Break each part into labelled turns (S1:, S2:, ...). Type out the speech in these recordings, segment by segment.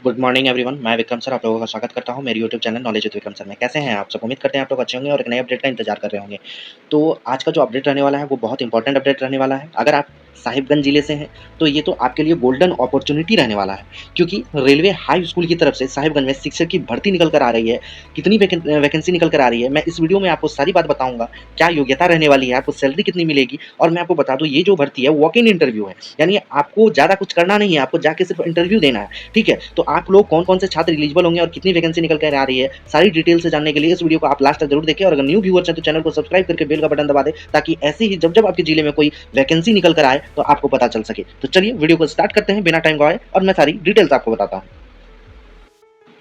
S1: Good morning everyone, मैं Vikram sir आप लोगों का स्वागत करता हूं मेरे YouTube channel knowledge with Vikram sir में। कैसे हैं आप सब? उम्मीद करते हैं आप लोग अच्छे होंगे और एक नए अपडेट का इंतजार कर रहे होंगे। तो आज का जो अपडेट रहने वाला है वो बहुत इंपॉर्टेंट अपडेट रहने वाला है। अगर आप साहिबगंज जिले से हैं तो ये तो आपके लिए गोल्डन अपॉर्चुनिटी रहने वाला है, क्योंकि रेलवे हाई स्कूल की तरफ से साहिबगंज में शिक्षक की भर्ती निकल कर आ रही है। कितनी वैकेंसी निकल कर आ रही है, मैं इस वीडियो में आपको सारी बात बताऊंगा। क्या योग्यता रहने वाली है, आपको सैलरी कितनी मिलेगी, और मैं आपको बता दूं ये जो भर्ती है वॉक इन इंटरव्यू है, यानी आपको ज़्यादा कुछ करना नहीं है, आपको जाके सिर्फ इंटरव्यू देना है। ठीक है, तो आप लोग कौन-कौन से छात्र एलिजिबल होंगे और कितनी वैकेंसी निकल कर आ रही है, सारी डिटेल से जानने के लिए इस वीडियो को आप लास्ट तक जरूर देखें। और अगर न्यू व्यूअर्स हैं तो चैनल को सब्सक्राइब करके बेल का बटन दबा दें, ताकि ऐसे ही जब आपके जिले में कोई वैकेंसी निकल कर आए तो आपको पता चल सके। तो चलिए वीडियो को स्टार्ट करते हैं बिना टाइम गवाए, और मैं सारी डिटेल्स आपको बताता हूँ।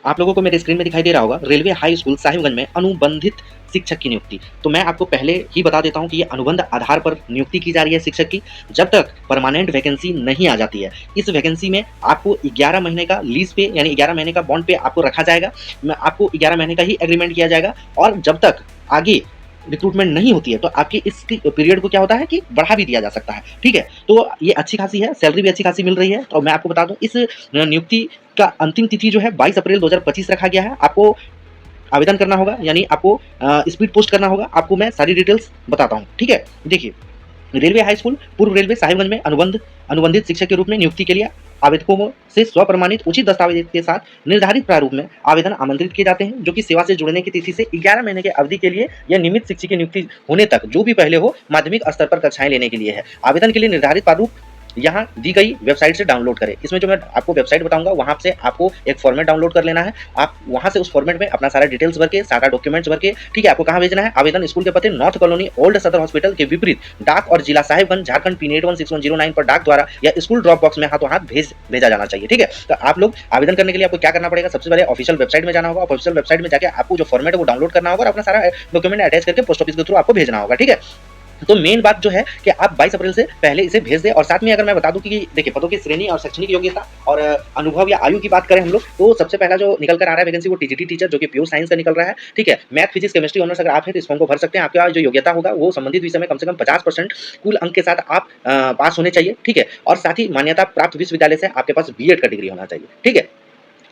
S1: आप लोगों को मेरे स्क्रीन में दिखाई दे रहा होगा रेलवे हाई स्कूल साहिबगंज में अनुबंधित शिक्षक की नियुक्ति। तो मैं आपको पहले ही बता देता हूं कि ये अनुबंध आधार पर नियुक्ति की जा रही है शिक्षक की, जब तक परमानेंट वैकेंसी नहीं आ जाती है। इस वैकेंसी में आपको 11 महीने का लीज पे, यानी 11 महीने का बॉन्ड पे आपको रखा जाएगा। आपको 11 महीने का ही एग्रीमेंट किया जाएगा, और जब तक आगे रिक्रूटमेंट नहीं होती है तो आपकी इस पीरियड को क्या होता है कि बढ़ा भी दिया जा सकता है। ठीक है, तो ये अच्छी खासी है, सैलरी भी अच्छी खासी मिल रही है। तो मैं आपको बता दूं इस नियुक्ति का अंतिम तिथि जो है 22 अप्रैल 2025 रखा गया है। आपको आवेदन करना होगा, यानी आपको स्पीड पोस्ट करना होगा। आपको मैं सारी डिटेल्स बताता हूँ। ठीक है, देखिए रेलवे हाई स्कूल पूर्व रेलवे साहिबगंज में अनुबंधित शिक्षक के रूप में नियुक्ति के लिए आवेदकों से स्वप्रमाणित उचित दस्तावेज के साथ निर्धारित प्रारूप में आवेदन आमंत्रित किए जाते हैं, जो कि सेवा से जुड़ने की तिथि से 11 महीने के अवधि के लिए या नियमित शिक्षक की नियुक्ति होने तक जो भी पहले हो माध्यमिक स्तर पर कक्षाएं लेने के लिए है। आवेदन के लिए निर्धारित प्रारूप यहाँ दी गई वेबसाइट से डाउनलोड करें। इसमें जो मैं आपको वेबसाइट बताऊंगा वहाँ से आपको एक फॉर्मेट डाउनलोड कर लेना है। आप वहाँ से उस फॉर्मेट में अपना सारा डिटेल्स भर के, सारा डॉक्यूमेंट्स भर के, ठीक है, आपको कहाँ भेजना है, आवेदन स्कूल के पते नॉर्थ कॉलोनी ओल्ड सदर हॉस्पिटल के विपरीत डाक और जिला साहिबगंज झारखंड पिन 816109 पर डाक द्वारा या स्कूल ड्रॉप बॉक्स में हाथों हाथ भेजा जाना चाहिए। ठीक है, तो आप लोग आवेदन करने के लिए आपको क्या करना पड़ेगा, सबसे पहले ऑफिशियल वेबसाइट में जाना होगा। ऑफिशियल वेबसाइट में जाकर आपको जो फॉर्मेट है वो डाउनलोड करना होगा और अपना सारा डॉक्यूमेंट अटैच करके पोस्ट ऑफिस के थ्रू आपको भेजना होगा। ठीक है, तो मेन बात जो है कि आप 22 अप्रैल से पहले इसे भेज दें। और साथ में अगर मैं बता दूं कि देखिए पदों की श्रेणी और शैक्षणिक योग्यता और अनुभव या आयु की बात करें हम लोग, तो सबसे पहला जो निकल कर आ रहा है वैकेंसी वो टीजीटी टीचर, जो कि प्योर साइंस का निकल रहा है। ठीक है, मैथ फिजिक्स केमिस्ट्री ऑनर्स अगर आप है तो इस फॉर्म को भर सकते हैं। आपका जो योग्यता होगा वो संबंधित विषय में कम से कम 50% कुल अंक के साथ आप पास होने चाहिए। ठीक है, और साथ ही मान्यता प्राप्त विश्वविद्यालय से आपके पास बीएड का डिग्री होना चाहिए। ठीक है,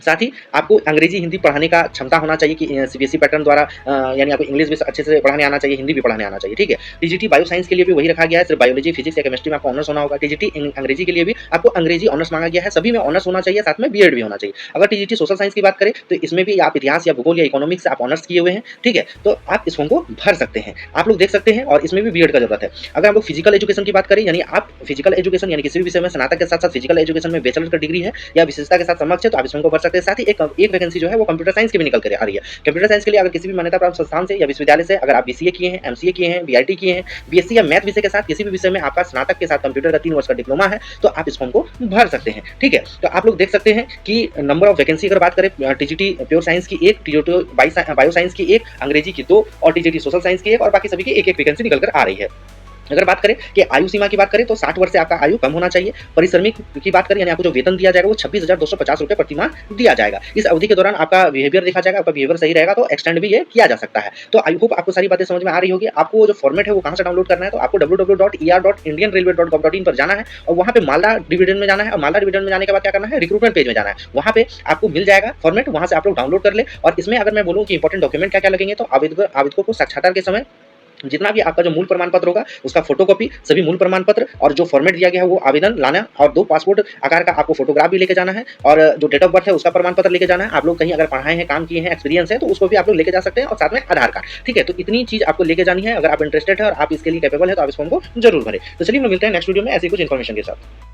S1: साथ ही आपको अंग्रेजी हिंदी पढ़ाने का क्षमता होना चाहिए कि सीबीएसई पैटर्न द्वारा, यानी आपको इंग्लिश भी अच्छे से पढ़ाने आना चाहिए, हिंदी भी पढ़ाने आना चाहिए। ठीक है, टीजीटी बायो साइंस के लिए भी वही रखा गया है, सिर्फ बायोलॉजी फिजिक्स या केमिस्ट्री में आपको ऑनर्स होना होगा। टीजीटी अंग्रेजी के लिए भी आपको अंग्रेजी ऑनर्स मांगा गया है, सभी में ऑनर्स होना चाहिए, साथ में बीएड भी होना चाहिए। अगर टीजीटी सोशल साइंस की बात करें तो इसमें भी आप इतिहास या भूगोल या इकोनॉमिक्स से आप ऑनर्स किए हुए हैं। ठीक है, तो आप इस फॉर्म को भर सकते हैं, आप लोग देख सकते हैं, और इसमें भी बीएड का जरूरत है। अगर हम लोग फिजिकल एजुकेशन की बात करें, यानी आप फिजिकल एजुकेशन यानी किसी भी विषय में स्नातक के साथ साथ फिजिकल एजुकेशन में बैचलर का डिग्री है या विशेषता के साथ समक्ष है, तो आप इस फॉर्म को भर सकते हैं। साथ ही एक वैकेंसी जो है वो कंप्यूटर साइंस की भी निकल कर आ रही है। कंप्यूटर साइंस के लिए अगर किसी भी मान्यता प्राप्त संस्थान से या विश्वविद्यालय से अगर आप बीसीए किए हैं, एमसीए किए हैं, बीआईटी किए हैं, बीएससी या मैथ विषय के साथ किसी भी विषय में आपका स्नातक के साथ कंप्यूटर का 3 वर्ष का डिप्लोमा है, तो आप इस फॉर्म को भर सकते हैं। ठीक है, तो आप लोग देख सकते हैं कि नंबर ऑफ वैकेंसी अगर बात करें, टीजीटी प्योर साइंस की 1, टीजीटी बायो साइंस की 1, अंग्रेजी की 2 और टीजीटी सोशल साइंस की 1, और बाकी सभी की 1-1 वैकेंसी निकल कर आ रही है। अगर बात करें कि आयु सीमा की बात करें तो 60 वर्ष से आपका आयु कम होना चाहिए। परिश्रमिक की बात करें, यानी आपको जो वेतन दिया जाएगा वो 26,250 रुपये प्रति माह दिया जाएगा। इस अवधि के दौरान आपका बिहेवियर देखा जाएगा, आपका बिहेवियर सही रहेगा तो एक्सटेंड भी ये किया जा सकता है। तो आई होप आपको सारी बातें समझ में आ रही होगी। आपको जो फॉर्मेट है वो कहाँ से डाउनलोड करना है, तो आपको www.er.indianrailway.gov.in पर जाना है और वहाँ पे मालदा डिवीजन में जाना है, और मालदा डिवीजन में जाने के बाद क्या करना है, रिक्रूटमेंट पेज में जाना है। वहाँ पे आपको मिल जाएगा फॉर्मेट, वहाँ से आप लोग डाउनलोड कर ले। और इसमें अगर मैं बोलूँ कि इंपॉर्टेंट डॉक्यूमेंट क्या क्या लगेंगे, तो आवेदकों को साक्षात्कार के समय जितना भी आपका जो मूल प्रमाण पत्र होगा उसका फोटोकॉपी, सभी मूल प्रमाण पत्र और जो फॉर्मेट दिया गया है वो आवेदन लाना, और 2 पासपोर्ट आकार का आपको फोटोग्राफ भी लेके जाना है, और जो डेट ऑफ बर्थ है उसका प्रमाण पत्र लेके जाना है। आप लोग कहीं अगर पढ़ाए हैं, काम किए हैं, एक्सपीरियंस है तो उसको भी आप लोग लेके जा सकते हैं, और साथ में आधार कार्ड। ठीक है, तो इतनी चीज आपको लेके जानी है। अगर आप इंटरेस्टेड है और आप इसके लिए कैपेबल है तो आप इस फॉर्म को जरूर भरें। तो चलिए मिलते हैं नेक्स्ट वीडियो में ऐसी कुछ इन्फॉर्मेशन के साथ।